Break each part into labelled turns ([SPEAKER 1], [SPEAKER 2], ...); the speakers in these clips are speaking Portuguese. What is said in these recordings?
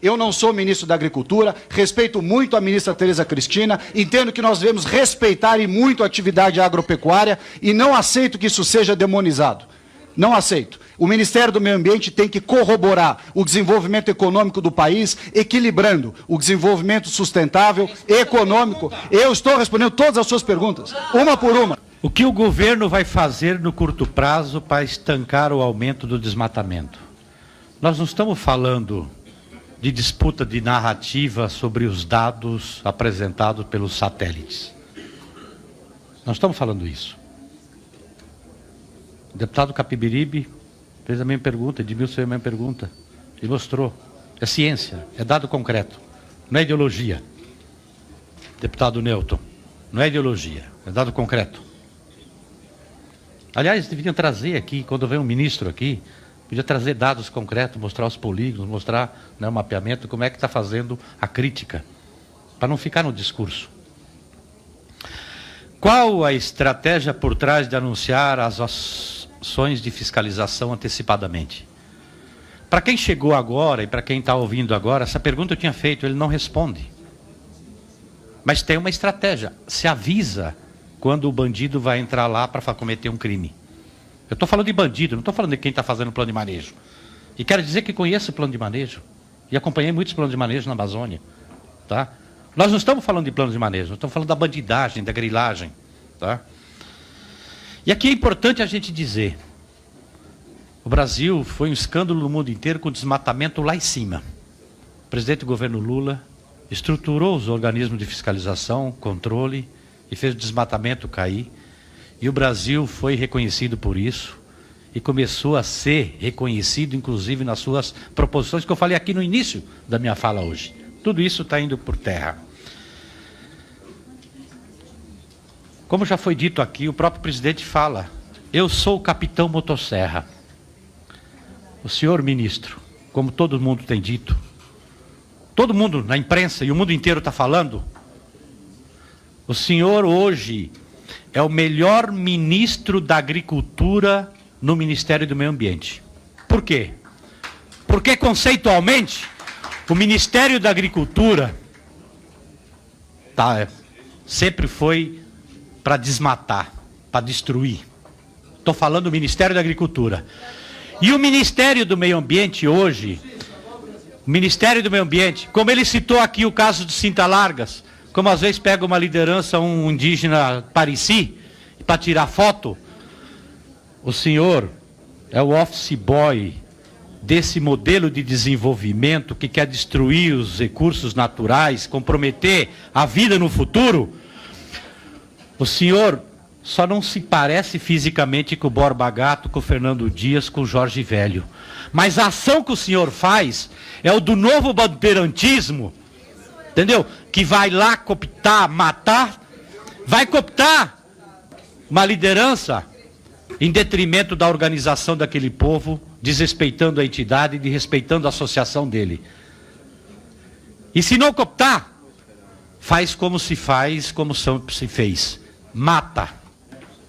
[SPEAKER 1] Eu não sou ministro da Agricultura, respeito muito a ministra Tereza Cristina, entendo que nós devemos respeitar e muito a atividade agropecuária e não aceito que isso seja demonizado. Não aceito. O Ministério do Meio Ambiente tem que corroborar o desenvolvimento econômico do país, equilibrando o desenvolvimento sustentável, econômico. Eu estou respondendo todas as suas perguntas, uma por uma.
[SPEAKER 2] O que o governo vai fazer no curto prazo para estancar o aumento do desmatamento? Nós não estamos falando de disputa de narrativa sobre os dados apresentados pelos satélites. Nós estamos falando isso. O deputado Capiberibe fez a mesma pergunta, Edmilson fez a mesma pergunta, e mostrou. É ciência, é dado concreto, não é ideologia. Deputado Newton, não é ideologia, é dado concreto. Aliás, deveriam trazer aqui, quando vem um ministro aqui, podia trazer dados concretos, mostrar os polígonos, mostrar, né, o mapeamento, como é que está fazendo a crítica, para não ficar no discurso. Qual a estratégia por trás de anunciar as ações de fiscalização antecipadamente? Para quem chegou agora e para quem está ouvindo agora, essa pergunta eu tinha feito, ele não responde. Mas tem uma estratégia, se avisa quando o bandido vai entrar lá para cometer um crime. Eu estou falando de bandido, não estou falando de quem está fazendo plano de manejo. E quero dizer que conheço o plano de manejo. E acompanhei muitos planos de manejo na Amazônia. Tá? Nós não estamos falando de plano de manejo, nós estamos falando da bandidagem, da grilagem. Tá? E aqui é importante a gente dizer, o Brasil foi um escândalo no mundo inteiro com desmatamento lá em cima. O presidente do governo Lula estruturou os organismos de fiscalização, controle, e fez o desmatamento cair. E o Brasil foi reconhecido por isso e começou a ser reconhecido, inclusive nas suas proposições, que eu falei aqui no início da minha fala hoje. Tudo isso está indo por terra. Como já foi dito aqui, o próprio presidente fala, eu sou o capitão motosserra. O senhor ministro, como todo mundo tem dito, todo mundo na imprensa e o mundo inteiro está falando, o senhor hoje é o melhor ministro da Agricultura no Ministério do Meio Ambiente. Por quê? Porque conceitualmente o Ministério da Agricultura sempre foi para desmatar, para destruir. Estou falando do Ministério da Agricultura. E o Ministério do Meio Ambiente hoje, o Ministério do Meio Ambiente, como ele citou aqui o caso de Cinta Largas, como às vezes pega uma liderança, um indígena Parisi, para tirar foto, o senhor é o office boy desse modelo de desenvolvimento que quer destruir os recursos naturais, comprometer a vida no futuro. O senhor só não se parece fisicamente com o Borba Gato, com o Fernando Dias, com o Jorge Velho. Mas a ação que o senhor faz é o do novo bandeirantismo, entendeu? Que vai lá cooptar, matar, vai cooptar uma liderança em detrimento da organização daquele povo, desrespeitando a entidade e desrespeitando a associação dele. E se não cooptar, faz como se faz, como sempre se fez. Mata.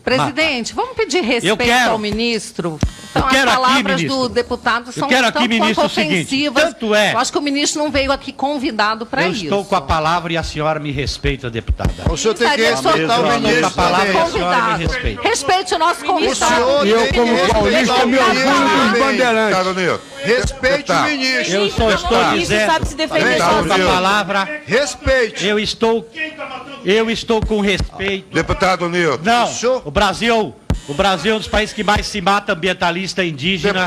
[SPEAKER 3] Presidente, vamos pedir respeito ao ministro? Então, as palavras do deputado são tanto quanto ofensivas.
[SPEAKER 2] Tanto é.
[SPEAKER 3] Eu acho que o ministro não veio aqui convidado para isso.
[SPEAKER 2] Eu estou com a palavra e a senhora me respeita, deputada.
[SPEAKER 1] O senhor tem que respeitar o ministro.
[SPEAKER 2] Com a palavra e a senhora me respeita.
[SPEAKER 3] Respeite o nosso convidado.
[SPEAKER 1] E eu, como paulista, me orgulho dos bandeirantes. Respeite o ministro.
[SPEAKER 2] Eu só estou dizendo,
[SPEAKER 4] sabe se defender
[SPEAKER 2] com a palavra,
[SPEAKER 1] respeite.
[SPEAKER 2] Eu estou com respeito.
[SPEAKER 5] Deputado Nilton.
[SPEAKER 2] Não, o Brasil é um dos países que mais se mata ambientalista, indígena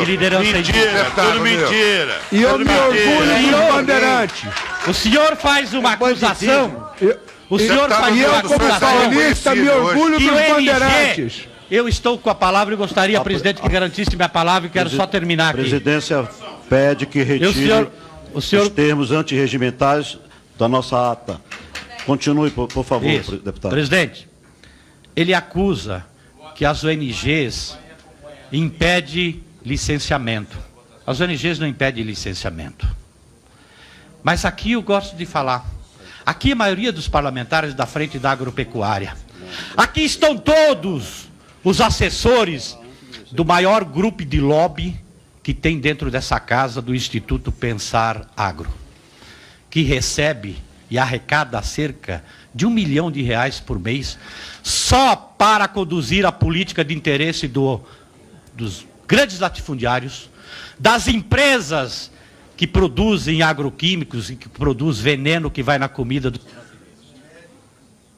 [SPEAKER 2] e liderança indígena.
[SPEAKER 5] Tudo mentira.
[SPEAKER 1] E eu me orgulho dos bandeirantes.
[SPEAKER 2] O senhor faz uma acusação. O senhor faz uma
[SPEAKER 1] como
[SPEAKER 2] acusação.
[SPEAKER 1] paulista, me orgulho dos bandeirantes.
[SPEAKER 2] Eu estou com a palavra e gostaria, presidente, que garantisse minha palavra e quero só terminar aqui.
[SPEAKER 6] A presidência pede que retire os termos antirregimentais da nossa ata. Continue, por favor, deputado.
[SPEAKER 2] Presidente, ele acusa que as ONGs impedem licenciamento. As ONGs não impedem licenciamento. Mas aqui eu gosto de falar. Aqui a maioria dos parlamentares da Frente da Agropecuária. Aqui estão todos os assessores do maior grupo de lobby que tem dentro dessa casa do Instituto Pensar Agro, que recebe e arrecada cerca de R$1 milhão por mês, só para conduzir a política de interesse dos grandes latifundiários, das empresas que produzem agroquímicos e que produzem veneno que vai na comida do...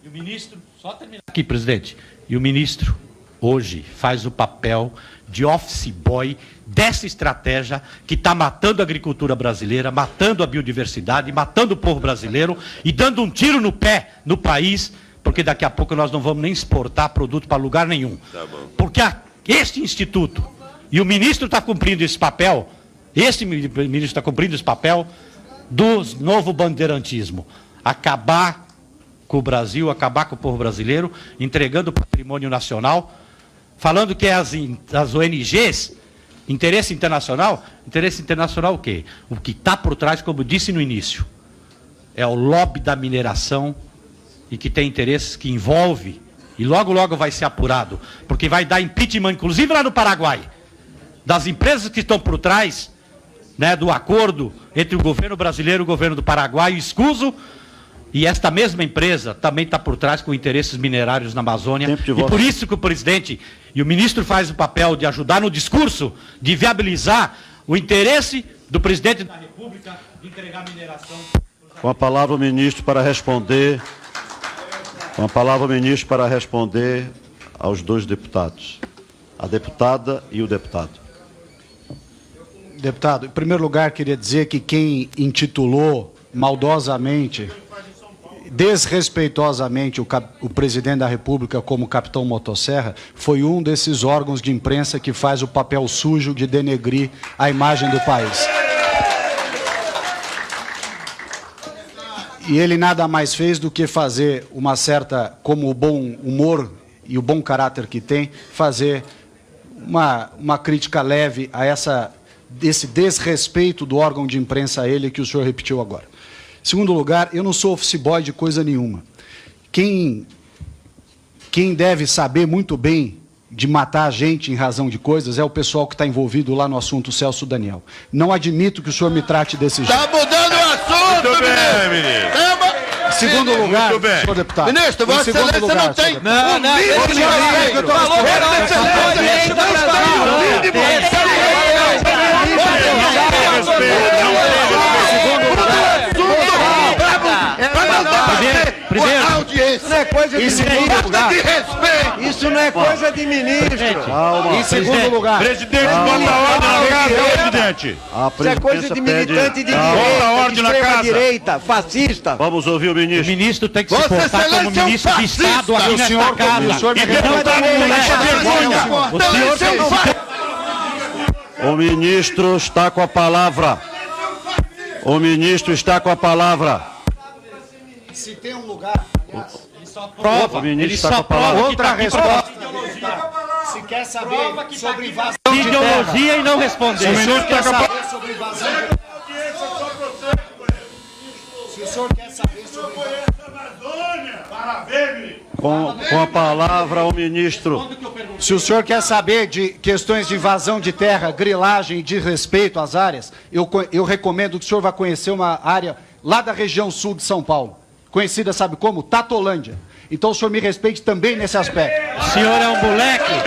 [SPEAKER 2] E o ministro, só terminar aqui, presidente, e o ministro hoje faz o papel de office boy dessa estratégia que está matando a agricultura brasileira, matando a biodiversidade, matando o povo brasileiro e dando um tiro no pé no país, porque daqui a pouco nós não vamos nem exportar produto para lugar nenhum.
[SPEAKER 5] Tá bom.
[SPEAKER 2] Porque este instituto, e o ministro está cumprindo esse papel, este ministro está cumprindo esse papel do novo bandeirantismo, acabar com o Brasil, acabar com o povo brasileiro, entregando o patrimônio nacional, falando que as ONGs, interesse internacional o quê? O que está por trás, como eu disse no início, é o lobby da mineração e que tem interesses que envolve, e logo, logo vai ser apurado, porque vai dar impeachment, inclusive lá no Paraguai, das empresas que estão por trás, né, do acordo entre o governo brasileiro e o governo do Paraguai, o escuso, e esta mesma empresa também está por trás com interesses minerários na Amazônia. E por isso que o presidente e o ministro faz o papel de ajudar no discurso, de viabilizar o interesse do presidente da República de entregar mineração.
[SPEAKER 6] Com a palavra o ministro para responder. Com a palavra o ministro para responder aos dois deputados. A deputada e o deputado.
[SPEAKER 1] Deputado, em primeiro lugar, queria dizer que quem intitulou maldosamente, desrespeitosamente o presidente da República como capitão motosserra foi um desses órgãos de imprensa que faz o papel sujo de denegrir a imagem do país. E ele nada mais fez do que fazer uma certa, como o bom humor e o bom caráter que tem, fazer uma crítica leve a esse desrespeito do órgão de imprensa a ele que o senhor repetiu agora. Em segundo lugar, eu não sou office boy de coisa nenhuma. Quem deve saber muito bem de matar a gente em razão de coisas é o pessoal que está envolvido lá no assunto Celso Daniel. Não admito que o senhor me trate desse jeito.
[SPEAKER 5] Está mudando o assunto, muito bem, ministro.
[SPEAKER 1] Em segundo lugar, senhor deputado.
[SPEAKER 5] Ministro, Vossa Excelência não tem...
[SPEAKER 4] Isso não é coisa de ministro. Isso não é coisa de ministro.
[SPEAKER 6] Calma.
[SPEAKER 1] Em segundo lugar.
[SPEAKER 5] Presidente, bota a ordem na casa, presidente.
[SPEAKER 4] Isso é coisa de militante de
[SPEAKER 5] extrema
[SPEAKER 4] direita, fascista.
[SPEAKER 6] Vamos ouvir o ministro.
[SPEAKER 2] O ministro tem que se portar como ministro de Estado aqui nesta casa.
[SPEAKER 6] O ministro está com a palavra. O ministro está com a palavra.
[SPEAKER 1] Se tem um lugar, aliás,
[SPEAKER 6] O ministro está com a palavra.
[SPEAKER 1] outra resposta. Se quer saber sobre invasão de
[SPEAKER 2] ideologia e não responder.
[SPEAKER 1] Se o senhor quer saber sobre invasão de Se o senhor quer saber sobre
[SPEAKER 6] Com a palavra o ministro.
[SPEAKER 1] Se o senhor quer saber de questões de invasão de terra, grilagem e de respeito às áreas, eu recomendo que o senhor vá conhecer uma área lá da região sul de São Paulo, conhecida, sabe como? Tatolândia. Então o senhor me respeite também nesse aspecto.
[SPEAKER 2] O senhor é um moleque. O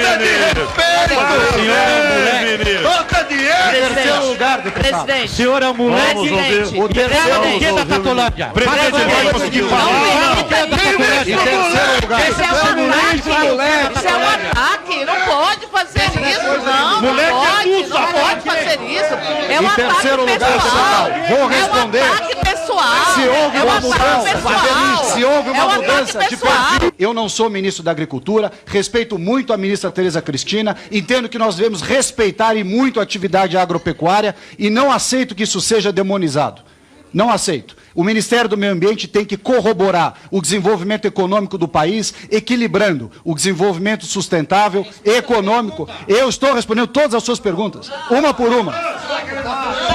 [SPEAKER 2] senhor é um moleque.
[SPEAKER 5] Falta dinheiro.
[SPEAKER 1] Em terceiro lugar, deputado.
[SPEAKER 2] O senhor é um moleque.
[SPEAKER 6] Vamos ouvir.
[SPEAKER 1] O terceiro
[SPEAKER 2] O que da Tatolândia?
[SPEAKER 5] Presidente, vai conseguir falar ou
[SPEAKER 1] Em terceiro lugar.
[SPEAKER 3] Isso é um ataque. Isso é um ataque. Não pode fazer isso, não. Não pode fazer isso. É um ataque pessoal.
[SPEAKER 1] Vou responder.
[SPEAKER 3] É um ataque pessoal.
[SPEAKER 1] Se houve uma mudança, se houve uma
[SPEAKER 3] ataque
[SPEAKER 1] mudança de
[SPEAKER 3] pessoal.
[SPEAKER 1] perfil. Eu não sou ministro da Agricultura, respeito muito a ministra Tereza Cristina, entendo que nós devemos respeitar e muito a atividade agropecuária e não aceito que isso seja demonizado. Não aceito. O Ministério do Meio Ambiente tem que corroborar o desenvolvimento econômico do país, equilibrando o desenvolvimento sustentável e econômico. Eu estou respondendo todas as suas perguntas, uma por uma.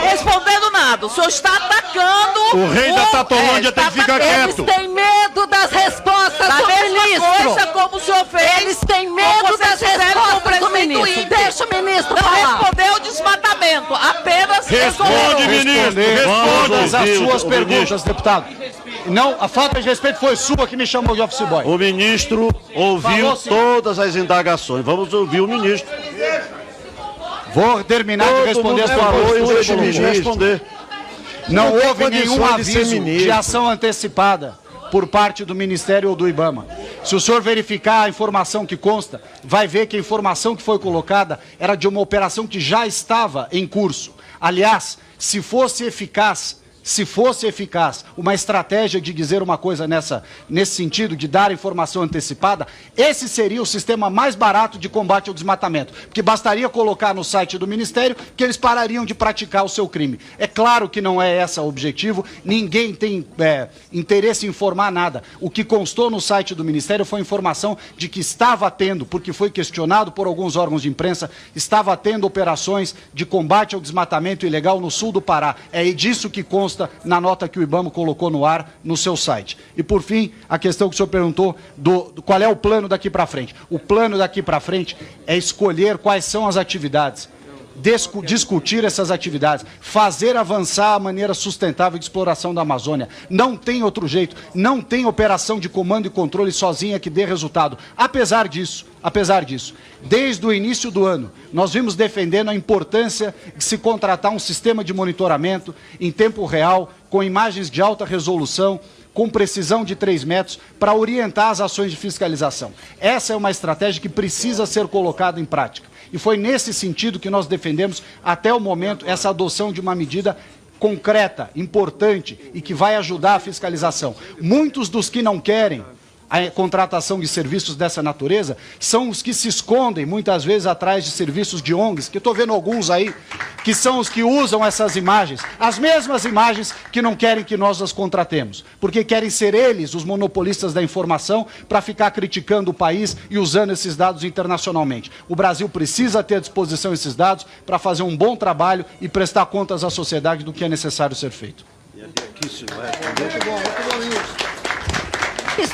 [SPEAKER 3] Respondendo nada, o senhor está atacando.
[SPEAKER 5] O rei da Tatolândia tem que ficar quieto.
[SPEAKER 3] Eles têm medo das respostas do ministro. Coisa como o senhor fez. Eles têm medo das respostas do feito
[SPEAKER 7] ministro.
[SPEAKER 3] índio.
[SPEAKER 7] Deixa o ministro
[SPEAKER 3] Não
[SPEAKER 7] falar.
[SPEAKER 3] respondeu o desmatamento, apenas
[SPEAKER 5] Responde,
[SPEAKER 3] resolveu.
[SPEAKER 5] ministro,
[SPEAKER 1] Todas
[SPEAKER 5] responda.
[SPEAKER 1] as
[SPEAKER 6] ouvir
[SPEAKER 1] suas
[SPEAKER 6] o
[SPEAKER 1] perguntas,
[SPEAKER 6] ministro.
[SPEAKER 1] deputado. Não, a falta de respeito foi sua que me chamou de office boy.
[SPEAKER 6] O ministro ouviu
[SPEAKER 1] Falou, sim.
[SPEAKER 6] todas as indagações. Vamos ouvir o ministro.
[SPEAKER 1] Vou terminar de
[SPEAKER 6] Todo
[SPEAKER 1] responder
[SPEAKER 6] mundo
[SPEAKER 1] a sua
[SPEAKER 6] falou e
[SPEAKER 1] pergunta.
[SPEAKER 6] deixa o ministro responder.
[SPEAKER 1] Não
[SPEAKER 4] Não tem
[SPEAKER 1] houve nenhum
[SPEAKER 4] condições de ser
[SPEAKER 1] aviso de
[SPEAKER 4] ministro.
[SPEAKER 1] ação antecipada por parte do Ministério ou do IBAMA. Se o senhor verificar a informação que consta, vai ver que a informação que foi colocada era de uma operação que já estava em curso. Aliás, se fosse eficaz uma estratégia de dizer uma coisa nesse sentido, de dar informação antecipada, esse seria o sistema mais barato de combate ao desmatamento. Porque bastaria colocar no site do Ministério que eles parariam de praticar o seu crime. É claro que não é esse o objetivo, ninguém tem interesse em informar nada. O que constou no site do Ministério foi a informação de que estava tendo, porque foi questionado por alguns órgãos de imprensa, estava tendo operações de combate ao desmatamento ilegal no sul do Pará. É disso que consta na nota que o IBAMA colocou no ar no seu site. E, por fim, a questão que o senhor perguntou do qual é o plano daqui para frente. O plano daqui para frente é escolher quais são as atividades, discutir essas atividades, fazer avançar a maneira sustentável de exploração da Amazônia. Não tem outro jeito, não tem operação de comando e controle sozinha que dê resultado. Apesar disso, desde o início do ano, nós vimos defendendo a importância de se contratar um sistema de monitoramento em tempo real, com imagens de alta resolução, com precisão de 3 metros, para orientar as ações de fiscalização. Essa é uma estratégia que precisa ser colocada em prática. E foi nesse sentido que nós defendemos, até o momento, essa adoção de uma medida concreta, importante e que vai ajudar a fiscalização. Muitos dos que não querem a contratação de serviços dessa natureza são os que se escondem, muitas vezes, atrás de serviços de ONGs, que estou vendo alguns aí, que são os que usam essas imagens, as mesmas imagens que não querem que nós as contratemos, porque querem ser eles os monopolistas da informação para ficar criticando o país e usando esses dados internacionalmente. O Brasil precisa ter à disposição esses dados para fazer um bom trabalho e prestar contas à sociedade do que é necessário ser feito.
[SPEAKER 4] Muito bom, ministro.